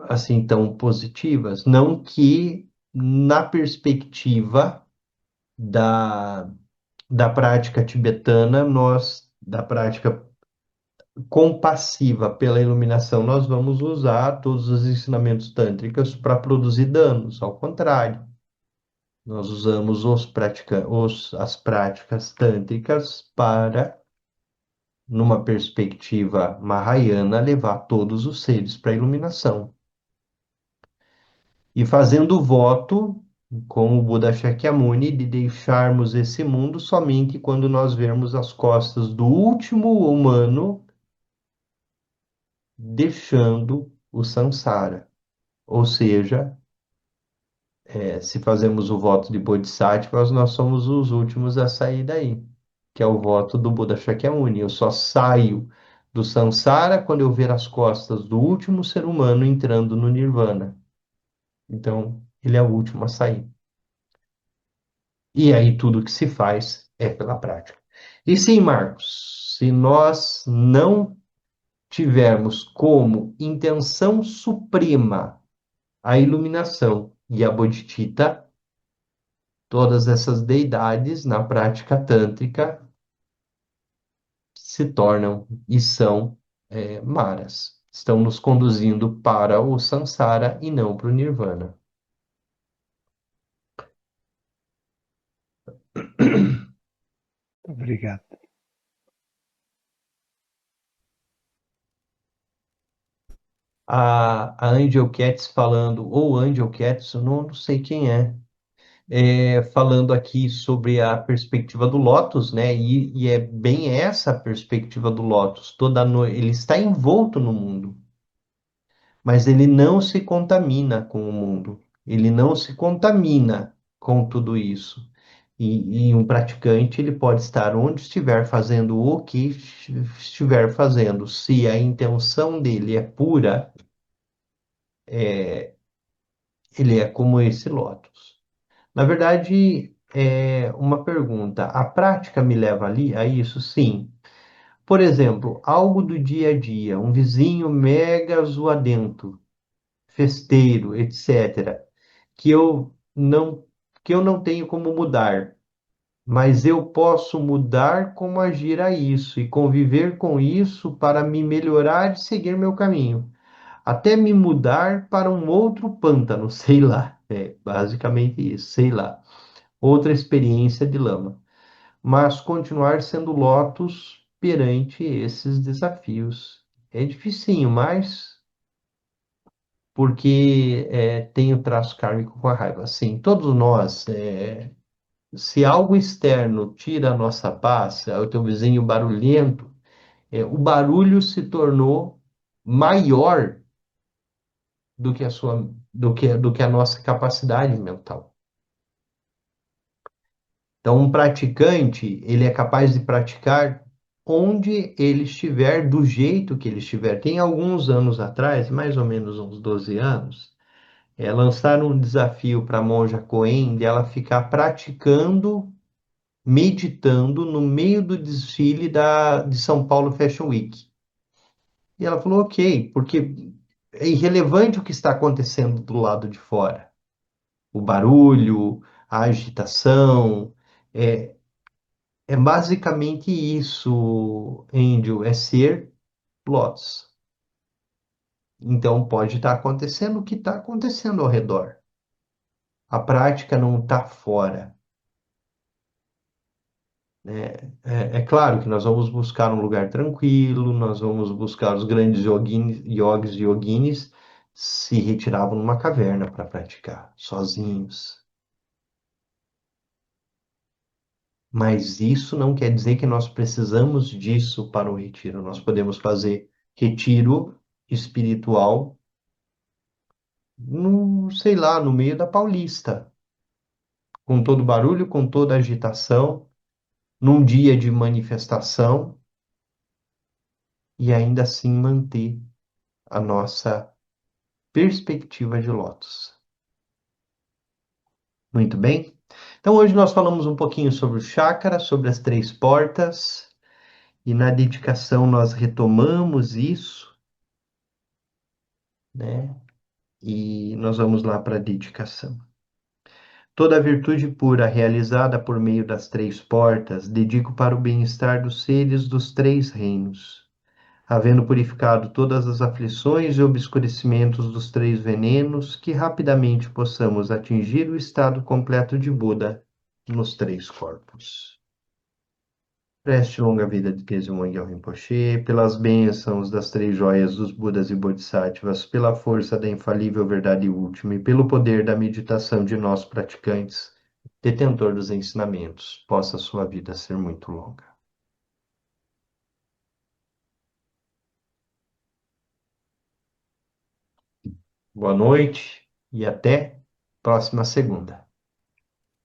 assim tão positivas. Não que na perspectiva da, da prática tibetana, da prática compassiva pela iluminação, nós vamos usar todos os ensinamentos tântricos para produzir danos. Ao contrário, nós usamos as práticas tântricas para, numa perspectiva mahayana, levar todos os seres para a iluminação. E fazendo o voto, com o Buda Shakyamuni, de deixarmos esse mundo somente quando nós vermos as costas do último humano deixando o samsara. Ou seja, se fazemos o voto de Bodhisattvas, nós somos os últimos a sair daí, que é o voto do Buda Shakyamuni. Eu só saio do samsara quando eu ver as costas do último ser humano entrando no nirvana. Então, ele é o último a sair. E aí tudo que se faz é pela prática. E sim, Marcos, se nós não tivermos como intenção suprema a iluminação e a bodhicitta, todas essas deidades na prática tântrica se tornam e são maras. Estão nos conduzindo para o samsara e não para o nirvana. Obrigado. A Angel Cats falando, ou Angel Cats, eu não sei quem falando aqui sobre a perspectiva do Lotus, né? E é bem essa a perspectiva do Lotus. Toda noite ele está envolto no mundo, mas ele não se contamina com o mundo. Ele não se contamina com tudo isso. E um praticante ele pode estar onde estiver fazendo o que estiver fazendo. Se a intenção dele é pura, ele é como esse Lotus. Na verdade, uma pergunta: a prática me leva ali a isso? Sim. Por exemplo, algo do dia a dia, um vizinho mega zoadento, festeiro, etc., que eu não que eu não tenho como mudar, mas eu posso mudar como agir a isso e conviver com isso para me melhorar e seguir meu caminho, até me mudar para um outro pântano, sei lá. É basicamente isso, sei lá. Outra experiência de lama, mas continuar sendo Lotus perante esses desafios. É dificinho, mas porque tem o traço kármico com a raiva. Sim, todos nós, se algo externo tira a nossa paz, é o teu vizinho barulhento, o barulho se tornou maior do que a nossa capacidade mental. Então, um praticante, ele é capaz de praticar onde ele estiver, do jeito que ele estiver. Tem alguns anos atrás, mais ou menos uns 12 anos, lançaram um desafio para a monja Coen de ela ficar praticando, meditando no meio do desfile de São Paulo Fashion Week. E ela falou, ok, porque é irrelevante o que está acontecendo do lado de fora. O barulho, a agitação, é, é basicamente isso, Angel, é ser Lotus. Então pode estar acontecendo o que está acontecendo ao redor. A prática não está fora, né? É claro que nós vamos buscar um lugar tranquilo, nós vamos buscar os grandes yogis e yoginis, se retiravam numa caverna para praticar, sozinhos. Mas isso não quer dizer que nós precisamos disso para o retiro. Nós podemos fazer retiro espiritual no, sei lá, no meio da Paulista, com todo barulho, com toda agitação, num dia de manifestação e ainda assim manter a nossa perspectiva de Lotus. Muito bem? Então hoje nós falamos um pouquinho sobre o chakra, sobre as três portas, e na dedicação nós retomamos isso, né? E nós vamos lá para a dedicação. Toda virtude pura realizada por meio das três portas, dedico para o bem-estar dos seres dos três reinos, havendo purificado todas as aflições e obscurecimentos dos três venenos, que rapidamente possamos atingir o estado completo de Buda nos três corpos. Preste longa vida de Gezi Mongyal Rinpoche, pelas bênçãos das três joias dos Budas e Bodhisattvas, pela força da infalível verdade última e pelo poder da meditação de nós praticantes, detentor dos ensinamentos, possa sua vida ser muito longa. Boa noite e até próxima segunda.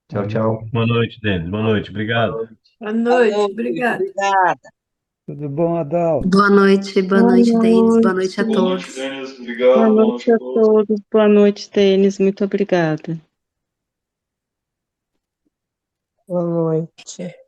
Tchau, tchau. Boa noite, Denis. Boa noite. Obrigado. Boa Boa noite, noite, obrigada. obrigada. Tudo bom, Adalto? Boa noite, Denis. Boa noite a Boa noite, todos. Denis. Boa Obrigado. Boa noite noite a a todos. todos. Boa noite, Denis. Muito obrigada. Boa noite.